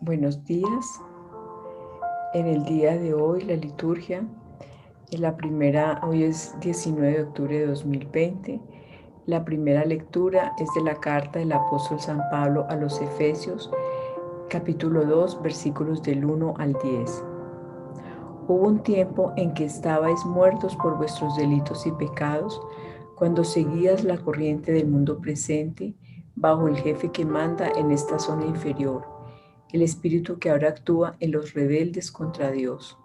Buenos días. En el día de hoy la liturgia, hoy es 19 de octubre de 2020. La primera lectura es de la carta del apóstol San Pablo a los Efesios, capítulo 2, versículos del 1 al 10. Hubo un tiempo en que estabais muertos por vuestros delitos y pecados, cuando seguías la corriente del mundo presente, bajo el jefe que manda en esta zona inferior, el espíritu que ahora actúa en los rebeldes contra Dios.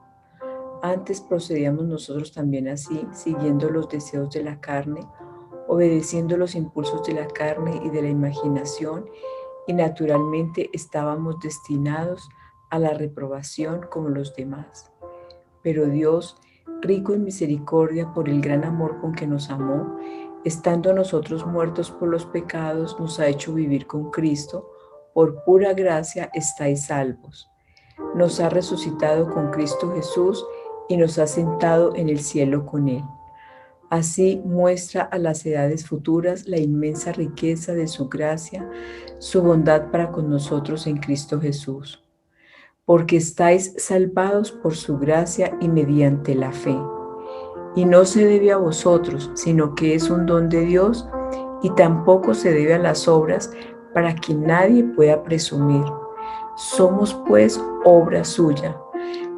Antes procedíamos nosotros también así, siguiendo los deseos de la carne, obedeciendo los impulsos de la carne y de la imaginación, y naturalmente estábamos destinados a la reprobación como los demás. Pero Dios, rico en misericordia por el gran amor con que nos amó, estando nosotros muertos por los pecados, nos ha hecho vivir con Cristo. Por pura gracia estáis salvos. Nos ha resucitado con Cristo Jesús y nos ha sentado en el cielo con Él. Así muestra a las edades futuras la inmensa riqueza de su gracia, su bondad para con nosotros en Cristo Jesús. Porque estáis salvados por su gracia y mediante la fe. Y no se debe a vosotros, sino que es un don de Dios, y tampoco se debe a las obras, para que nadie pueda presumir. Somos pues obra suya.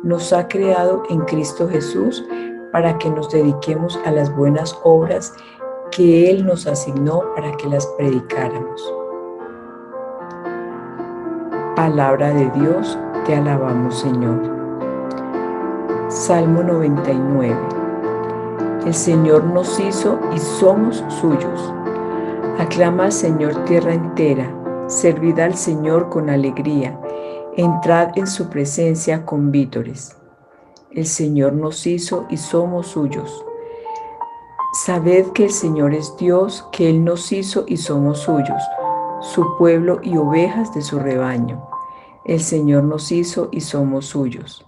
Nos ha creado en Cristo Jesús para que nos dediquemos a las buenas obras que Él nos asignó para que las predicáramos. Palabra de Dios, te alabamos, Señor. Salmo 99. El Señor nos hizo y somos suyos. Aclama al Señor tierra entera, servid al Señor con alegría, entrad en su presencia con vítores. El Señor nos hizo y somos suyos. Sabed que el Señor es Dios, que Él nos hizo y somos suyos, su pueblo y ovejas de su rebaño. El Señor nos hizo y somos suyos.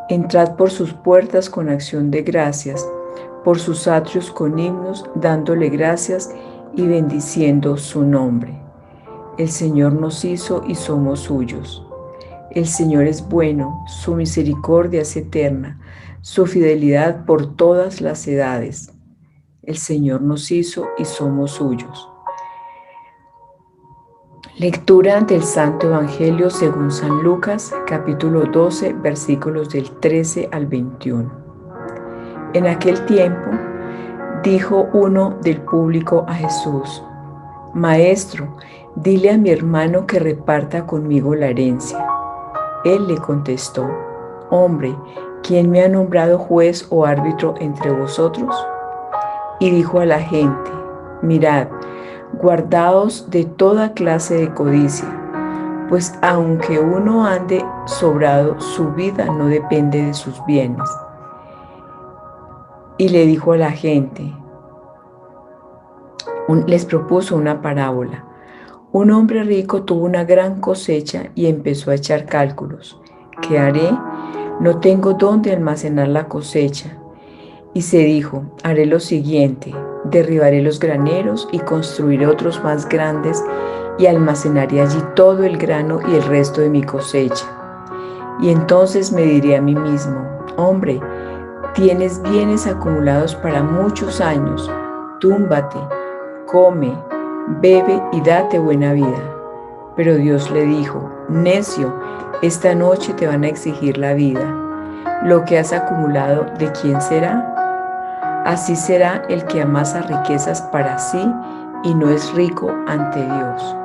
Entrad por sus puertas con acción de gracias, por sus atrios con himnos, dándole gracias y bendiciendo su nombre. El Señor nos hizo y somos suyos. El Señor es bueno, su misericordia es eterna, su fidelidad por todas las edades. El Señor nos hizo y somos suyos. Lectura del Santo Evangelio según San Lucas, capítulo 12, versículos del 13 al 21. En aquel tiempo, dijo uno del público a Jesús: Maestro, dile a mi hermano que reparta conmigo la herencia. Él le contestó: Hombre, ¿quién me ha nombrado juez o árbitro entre vosotros? Y dijo a la gente: Mirad, guardaos de toda clase de codicia, pues aunque uno ande sobrado, su vida no depende de sus bienes. Y le dijo a la gente, les propuso una parábola. Un hombre rico tuvo una gran cosecha y empezó a echar cálculos. ¿Qué haré? No tengo dónde almacenar la cosecha. Y se dijo: haré lo siguiente, derribaré los graneros y construiré otros más grandes y almacenaré allí todo el grano y el resto de mi cosecha. Y entonces me diré a mí mismo: hombre, tienes bienes acumulados para muchos años, túmbate, come, bebe y date buena vida. Pero Dios le dijo: necio, esta noche te van a exigir la vida. Lo que has acumulado, ¿de quién será? Así será el que amasa riquezas para sí y no es rico ante Dios.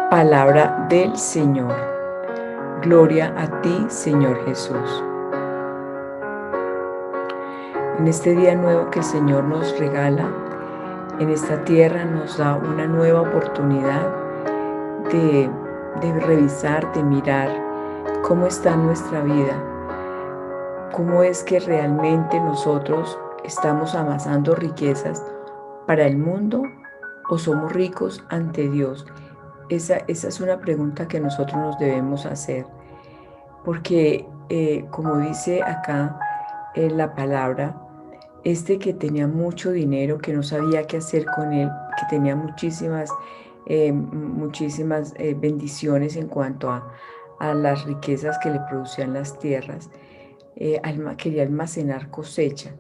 Palabra del Señor. Gloria a ti, Señor Jesús. En este día nuevo que el Señor nos regala, en esta tierra nos da una nueva oportunidad de revisar, de mirar cómo está nuestra vida. ¿Cómo es que realmente nosotros estamos amasando riquezas para el mundo o somos ricos ante Dios? Esa es una pregunta que nosotros nos debemos hacer, porque como dice acá la palabra, que tenía mucho dinero, que no sabía qué hacer con él, que tenía muchísimas muchísimas bendiciones en cuanto a las riquezas que le producían las tierras. Quería almacenar cosecha,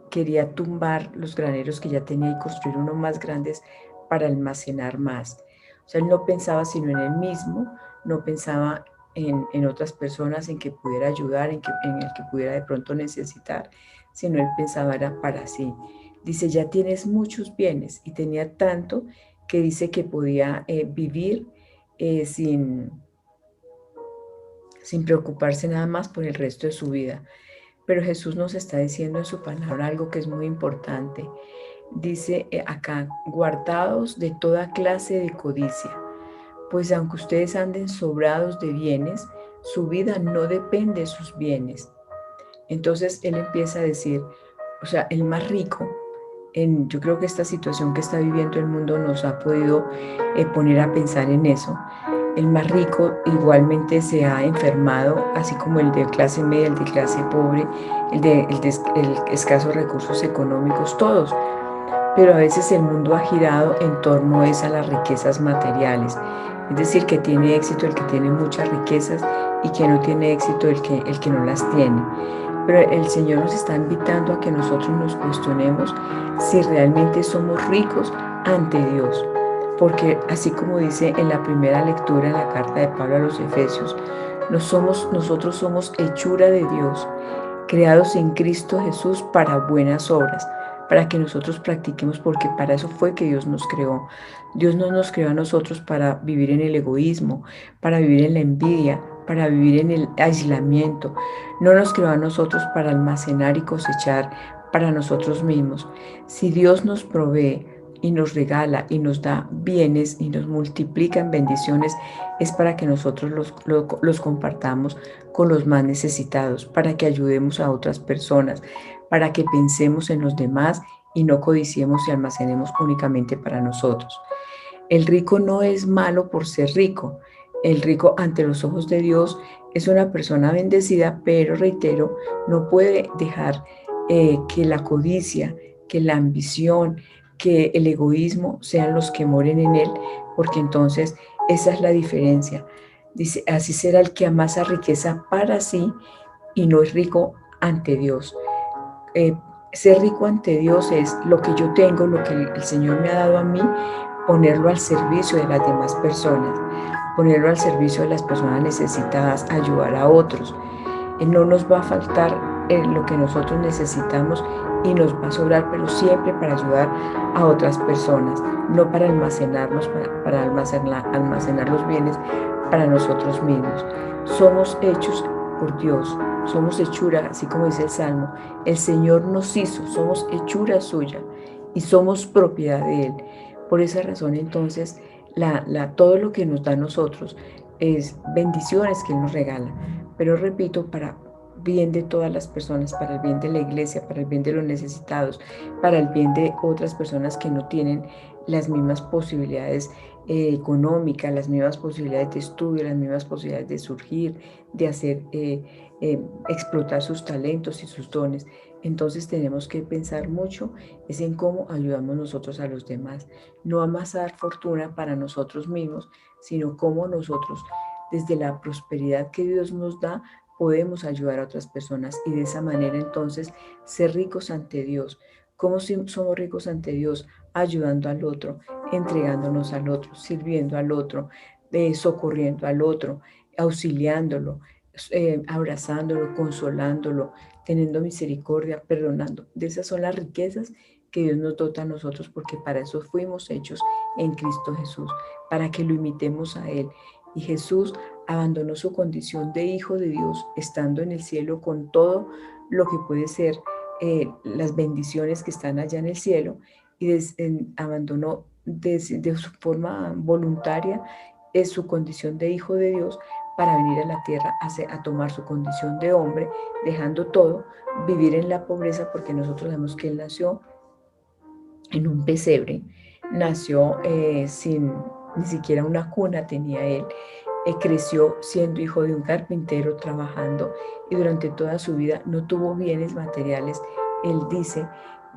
quería tumbar los graneros que ya tenía y construir unos más grandes para almacenar más. O sea, él no pensaba sino en él mismo, no pensaba en otras personas, en que pudiera ayudar, en el que pudiera de pronto necesitar, sino él pensaba era para sí. Dice, ya tienes muchos bienes, y tenía tanto que dice que podía vivir sin preocuparse nada más por el resto de su vida. Pero Jesús nos está diciendo en su palabra algo que es muy importante. Dice acá, guardaos de toda clase de codicia, pues aunque ustedes anden sobrados de bienes, su vida no depende de sus bienes. Entonces él empieza a decir, o sea, el más rico, yo creo que esta situación que está viviendo el mundo nos ha podido poner a pensar en eso. El más rico igualmente se ha enfermado, así como el de clase media, el de clase pobre, el escasos recursos económicos, todos. Pero a veces el mundo ha girado en torno a las riquezas materiales. Es decir, que tiene éxito el que tiene muchas riquezas y que no tiene éxito el que no las tiene. Pero el Señor nos está invitando a que nosotros nos cuestionemos si realmente somos ricos ante Dios. Porque así como dice en la primera lectura en la carta de Pablo a los Efesios, nosotros somos hechura de Dios, creados en Cristo Jesús para buenas obras, para que nosotros practiquemos, porque para eso fue que Dios nos creó. Dios no nos creó a nosotros para vivir en el egoísmo, para vivir en la envidia, para vivir en el aislamiento. No nos creó a nosotros para almacenar y cosechar para nosotros mismos. Si Dios nos provee y nos regala y nos da bienes y nos multiplica en bendiciones, es para que nosotros los compartamos con los más necesitados, para que ayudemos a otras personas, para que pensemos en los demás y no codiciemos y almacenemos únicamente para nosotros. El rico no es malo por ser rico. El rico ante los ojos de Dios es una persona bendecida, pero reitero, no puede dejar que la codicia, que la ambición, que el egoísmo sean los que moren en él, porque entonces esa es la diferencia. Dice, así será el que amasa riqueza para sí y no es rico ante Dios. Eh, Ser rico ante Dios es lo que yo tengo, lo que el Señor me ha dado a mí, ponerlo al servicio de las demás personas, ponerlo al servicio de las personas necesitadas, ayudar a otros. No nos va a faltar lo que nosotros necesitamos y nos va a sobrar, pero siempre para ayudar a otras personas, no para almacenarnos, para almacenar los bienes para nosotros mismos. Somos hechos por Dios, somos hechura, así como dice el Salmo. El Señor nos hizo, somos hechura suya y somos propiedad de Él. Por esa razón, entonces, todo lo que nos da a nosotros es bendiciones que Él nos regala. Pero repito, para bien de todas las personas, para el bien de la iglesia, para el bien de los necesitados, para el bien de otras personas que no tienen las mismas posibilidades económicas, las mismas posibilidades de estudio, las mismas posibilidades de surgir, de hacer, explotar sus talentos y sus dones. Entonces tenemos que pensar mucho es en cómo ayudamos nosotros a los demás, no amasar fortuna para nosotros mismos, sino cómo nosotros, desde la prosperidad que Dios nos da, podemos ayudar a otras personas y de esa manera entonces ser ricos ante Dios. ¿Cómo somos ricos ante Dios? Ayudando al otro, entregándonos al otro, sirviendo al otro, socorriendo al otro, auxiliándolo, abrazándolo, consolándolo, teniendo misericordia, perdonando. De esas son las riquezas que Dios nos dota a nosotros, porque para eso fuimos hechos en Cristo Jesús, para que lo imitemos a Él. Y Jesús abandonó su condición de hijo de Dios, estando en el cielo con todo lo que puede ser las bendiciones que están allá en el cielo, y abandonó de su forma voluntaria su condición de hijo de Dios para venir a la tierra a tomar su condición de hombre, dejando todo, vivir en la pobreza, porque nosotros sabemos que Él nació en un pesebre, nació sin ni siquiera una cuna tenía Él. Creció siendo hijo de un carpintero, trabajando, y durante toda su vida no tuvo bienes materiales. Él dice,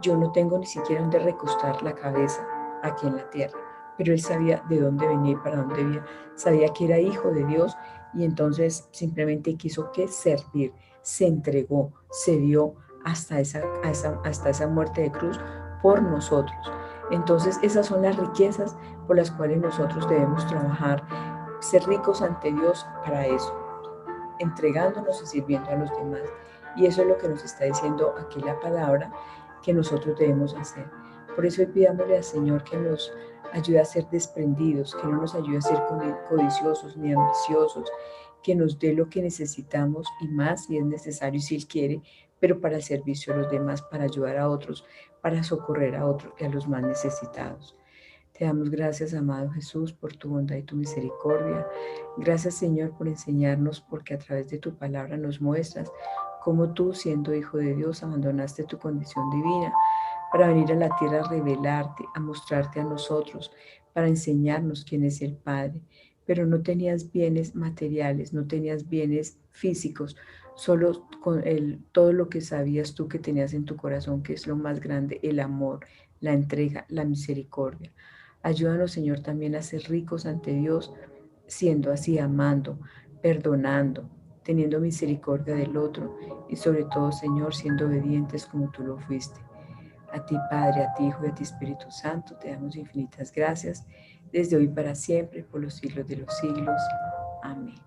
yo no tengo ni siquiera donde recostar la cabeza aquí en la tierra, pero él sabía de dónde venía y para dónde venía, sabía que era hijo de Dios y entonces simplemente quiso que servir, se entregó, se dio hasta esa muerte de cruz por nosotros. Entonces esas son las riquezas por las cuales nosotros debemos trabajar, ser ricos ante Dios para eso, entregándonos y sirviendo a los demás. Y eso es lo que nos está diciendo aquí la palabra que nosotros debemos hacer. Por eso hoy pidámosle al Señor que nos ayude a ser desprendidos, que no nos ayude a ser codiciosos ni ambiciosos, que nos dé lo que necesitamos y más si es necesario y si Él quiere, pero para el servicio a los demás, para ayudar a otros, para socorrer a otros y a los más necesitados. Te damos gracias, amado Jesús, por tu bondad y tu misericordia. Gracias, Señor, por enseñarnos, porque a través de tu palabra nos muestras cómo tú, siendo hijo de Dios, abandonaste tu condición divina para venir a la tierra a revelarte, a mostrarte a nosotros, para enseñarnos quién es el Padre. Pero no tenías bienes materiales, no tenías bienes físicos, solo con todo lo que sabías tú que tenías en tu corazón, que es lo más grande, el amor, la entrega, la misericordia. Ayúdanos, Señor, también a ser ricos ante Dios, siendo así, amando, perdonando, teniendo misericordia del otro y sobre todo, Señor, siendo obedientes como tú lo fuiste. A ti, Padre, a ti, Hijo y a ti, Espíritu Santo, te damos infinitas gracias, desde hoy para siempre, por los siglos de los siglos. Amén.